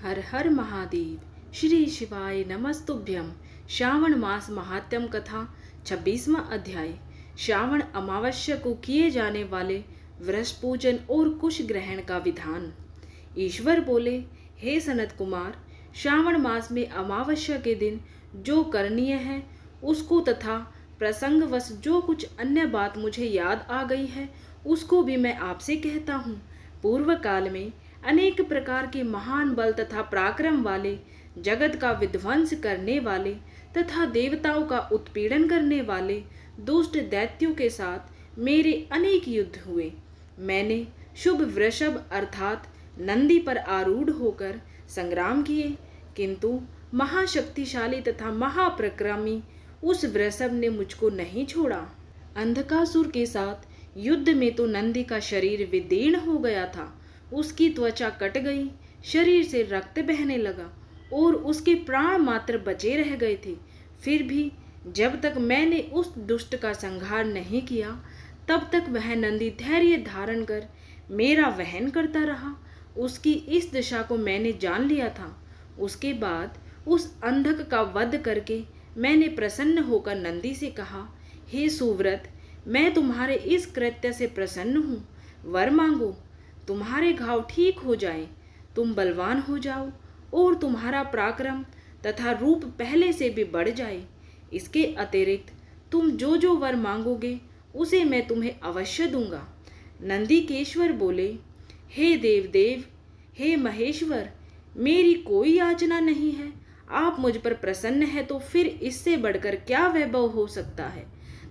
हर हर महादेव। श्री शिवाय नमस्तुभ्यम। श्रावण मास महात्म्य कथा 26वां अध्याय। श्रावण अमावस्या को किए जाने वाले वृष पूजन और कुश ग्रहण का विधान। ईश्वर बोले, हे सनत कुमार, श्रावण मास में अमावस्या के दिन जो करणीय है उसको तथा प्रसंगवश जो कुछ अन्य बात मुझे याद आ गई है उसको भी मैं आपसे कहता हूँ। पूर्व काल में अनेक प्रकार के महान बल तथा पराक्रम वाले, जगत का विध्वंस करने वाले तथा देवताओं का उत्पीड़न करने वाले दुष्ट दैत्यों के साथ मेरे अनेक युद्ध हुए। मैंने शुभ वृषभ अर्थात नंदी पर आरूढ़ होकर संग्राम किए, किंतु महाशक्तिशाली तथा महाप्रक्रमी उस वृषभ ने मुझको नहीं छोड़ा। अंधकासुर के साथ युद्ध में तो नंदी का शरीर विदीर्ण हो गया था, उसकी त्वचा कट गई, शरीर से रक्त बहने लगा और उसके प्राण मात्र बचे रह गए थे। फिर भी जब तक मैंने उस दुष्ट का संहार नहीं किया तब तक वह नंदी धैर्य धारण कर मेरा वहन करता रहा। उसकी इस दशा को मैंने जान लिया था। उसके बाद उस अंधक का वध करके मैंने प्रसन्न होकर नंदी से कहा, हे सुव्रत, मैं तुम्हारे इस कृत्य से प्रसन्न हूँ। वर मांगो, तुम्हारे घाव ठीक हो जाए, तुम बलवान हो जाओ और तुम्हारा पराक्रम तथा रूप पहले से भी बढ़ जाए। इसके अतिरिक्त तुम जो जो वर मांगोगे उसे मैं तुम्हें अवश्य दूंगा। नंदीकेश्वर बोले, हे देवदेव, हे महेश्वर, मेरी कोई याचना नहीं है। आप मुझ पर प्रसन्न है तो फिर इससे बढ़कर क्या वैभव हो सकता है।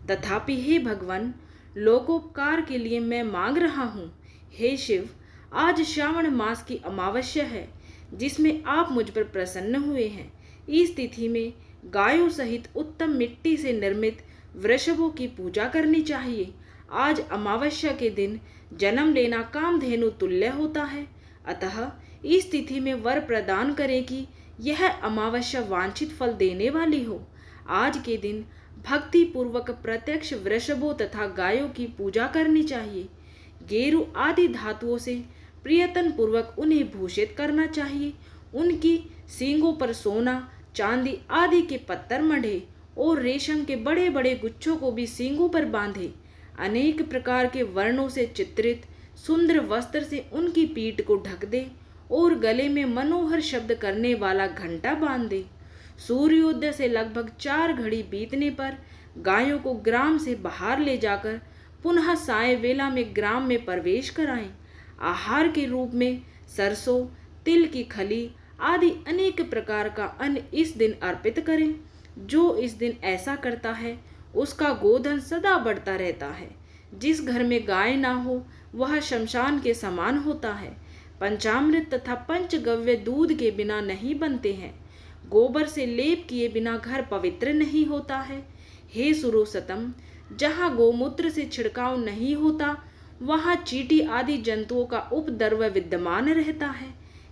तथापि हे भगवान, लोकोपकार के लिए मैं मांग रहा हूँ। हे शिव, आज श्रावण मास की अमावस्या है जिसमें आप मुझ पर प्रसन्न हुए हैं। इस तिथि में गायों सहित उत्तम मिट्टी से निर्मित वृषभों की पूजा करनी चाहिए। आज अमावस्या के दिन जन्म लेना कामधेनु तुल्य होता है। अतः इस तिथि में वर प्रदान करें कि यह अमावस्या वांछित फल देने वाली हो। आज के दिन भक्ति पूर्वक प्रत्यक्ष वृषभों तथा गायों की पूजा करनी चाहिए। गेरु आदि धातुओं से प्रियतन पूर्वक उन्हें भूषित करना चाहिए। उनकी सींगों पर सोना, चांदी आदि के पत्थर मढ़े और रेशम के बड़े बड़े गुच्छों को भी सींगों पर बांधे। अनेक प्रकार के वर्णों से चित्रित सुंदर वस्त्र से उनकी पीठ को ढक दे और गले में मनोहर शब्द करने वाला घंटा बांध दे। सूर्योदय से लगभग 4 घड़ी बीतने पर गायों को ग्राम से बाहर ले जाकर पुनः साय वेला में ग्राम में प्रवेश कराएं। आहार के रूप में सरसों, तिल की खली आदि अनेक प्रकार का अन्न इस दिन अर्पित करें। जो इस दिन ऐसा करता है उसका गोधन सदा बढ़ता रहता है। जिस घर में गाय ना हो वह शमशान के समान होता है। पंचामृत तथा पंचगव्य दूध के बिना नहीं बनते हैं। गोबर से लेप किए बिना घर पवित्र नहीं होता है। हे सुरोसतम, जहाँ गोमूत्र से छिड़काव नहीं होता वहाँ चींटी आदि जंतुओं का उपद्रव विद्यमान रहता है।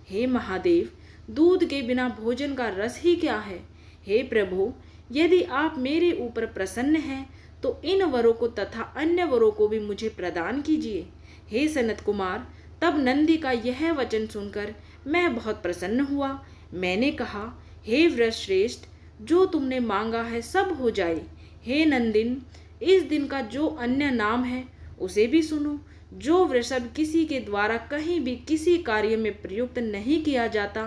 हे महादेव, दूध के बिना भोजन का रस ही क्या है। हे प्रभु, यदि आप मेरे ऊपर प्रसन्न हैं तो इन वरों को तथा अन्य वरों को भी मुझे प्रदान कीजिए। हे सनत कुमार, तब नंदी का यह वचन सुनकर मैं बहुत प्रसन्न हुआ। मैंने कहा, हे वृषश्रेष्ठ, जो तुमने मांगा है सब हो जाए। हे नंदिन, इस दिन का जो अन्य नाम है उसे भी सुनो। जो वृषभ किसी के द्वारा कहीं भी किसी कार्य में प्रयुक्त नहीं किया जाता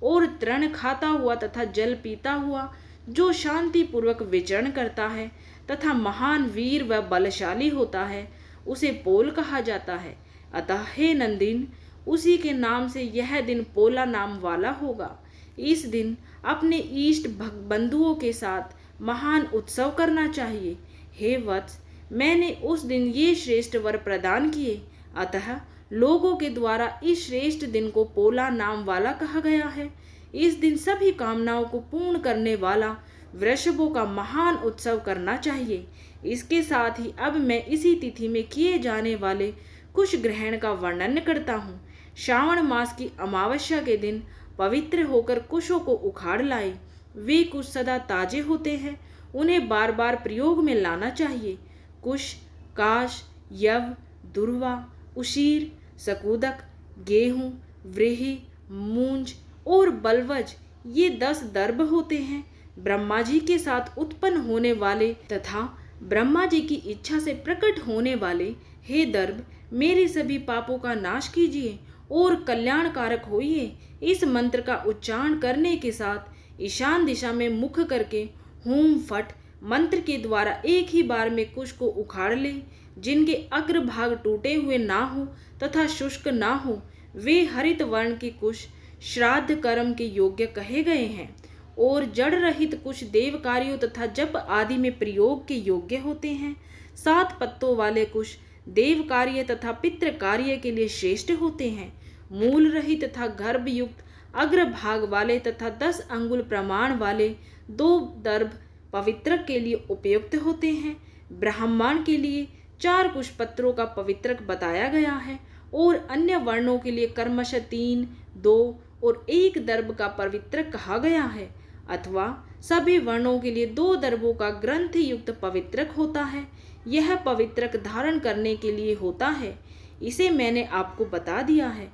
और तृण खाता हुआ तथा जल पीता हुआ जो शांति पूर्वक विचरण करता है तथा महान वीर व बलशाली होता है उसे पोल कहा जाता है। अतः हे नंदिन, उसी के नाम से यह दिन पोला नाम वाला होगा। इस दिन अपने इष्ट बंधुओं के साथ महान उत्सव करना चाहिए। हे वत्स, मैंने उस दिन ये श्रेष्ठ वर प्रदान किए, अतः लोगों के द्वारा इस श्रेष्ठ दिन को पोला नाम वाला कहा गया है। इस दिन सभी कामनाओं को पूर्ण करने वाला वृषभों का महान उत्सव करना चाहिए। इसके साथ ही अब मैं इसी तिथि में किए जाने वाले कुश ग्रहण का वर्णन करता हूँ। श्रावण मास की अमावस्या के दिन पवित्र होकर कुशों को उखाड़ लाए। वे कुश सदा ताजे होते हैं, उन्हें बार बार प्रयोग में लाना चाहिए। कुश, काश, यव, दुर्वा, उशीर, सकूदक, गेहूं, व्रीहि, मूंज और बलवज ये 10 दर्भ होते हैं। ब्रह्मा जी के साथ उत्पन्न होने वाले तथा ब्रह्मा जी की इच्छा से प्रकट होने वाले हे दर्भ, मेरे सभी पापों का नाश कीजिए और कल्याणकारक होइए। इस मंत्र का उच्चारण करने के साथ ईशान दिशा में मुख करके हूम फट मंत्र के द्वारा एक ही बार में कुश को उखाड़ ले। जिनके अग्रभाग टूटे हुए ना हो तथा शुष्क ना हो, वे हरित वर्ण के कुश श्राद्ध कर्म के योग्य कहे गए हैं। और जड़ रहित कुश देव कार्यों तथा जप आदि में प्रयोग के योग्य होते हैं। 7 पत्तों वाले कुश देव कार्य तथा पितृ कार्य के लिए श्रेष्ठ होते हैं। मूल रहित तथा गर्भ युक्त अग्रभाग वाले तथा 10 अंगुल प्रमाण वाले 2 दर्भ पवित्रक के लिए उपयुक्त होते हैं। ब्राह्मण के लिए 4 कुश पत्रों का पवित्रक बताया गया है और अन्य वर्णों के लिए कर्मश 3, 2 और 1 दर्भ का पवित्रक कहा गया है। अथवा सभी वर्णों के लिए 2 दर्भों का ग्रंथ युक्त पवित्रक होता है। यह पवित्रक धारण करने के लिए होता है, इसे मैंने आपको बता दिया है।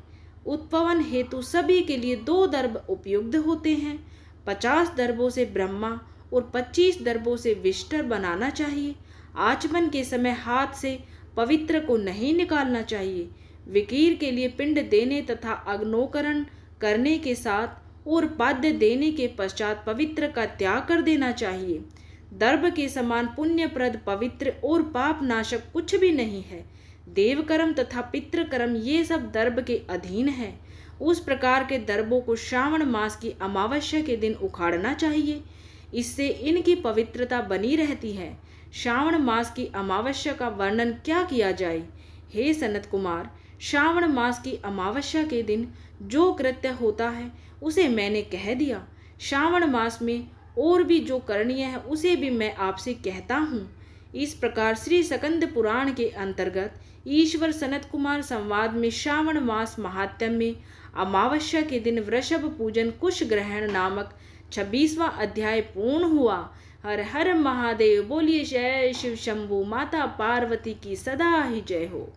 उत्पवन हेतु सभी के लिए 2 दर्भ उपयुक्त होते हैं। 50 दर्भों से ब्रह्मा और 25 दर्भों से विष्टर बनाना चाहिए। आचमन के समय हाथ से पवित्र को नहीं निकालना चाहिए। विकीर के लिए पिंड देने तथा अग्नोकरण करने के साथ और पाद्य देने के पश्चात पवित्र का त्याग कर देना चाहिए। दर्भ के समान पुण्यप्रद पवित्र और पाप नाशक कुछ भी नहीं है। देवकर्म तथा पितृकर्म ये सब दर्भ के अधीन है। उस प्रकार के दर्भों को श्रावण मास की अमावस्या के दिन उखाड़ना चाहिए, इससे इनकी पवित्रता बनी रहती है। श्रावण मास की अमावस्या का वर्णन क्या किया जाए। हे सनत कुमार, श्रावण मास की अमावस्या के दिन जो कृत्य होता है उसे मैंने कह दिया। श्रावण मास में और भी जो करणीय है उसे भी मैं आपसे कहता हूँ। इस प्रकार श्री सकंद पुराण के अंतर्गत ईश्वर सनत कुमार संवाद में श्रावण मास महात्म्य में अमावस्या के दिन वृषभ पूजन कुश ग्रहण नामक 26वां अध्याय पूर्ण हुआ। हर हर महादेव। बोलिए जय शिव शंभू। माता पार्वती की सदा ही जय हो।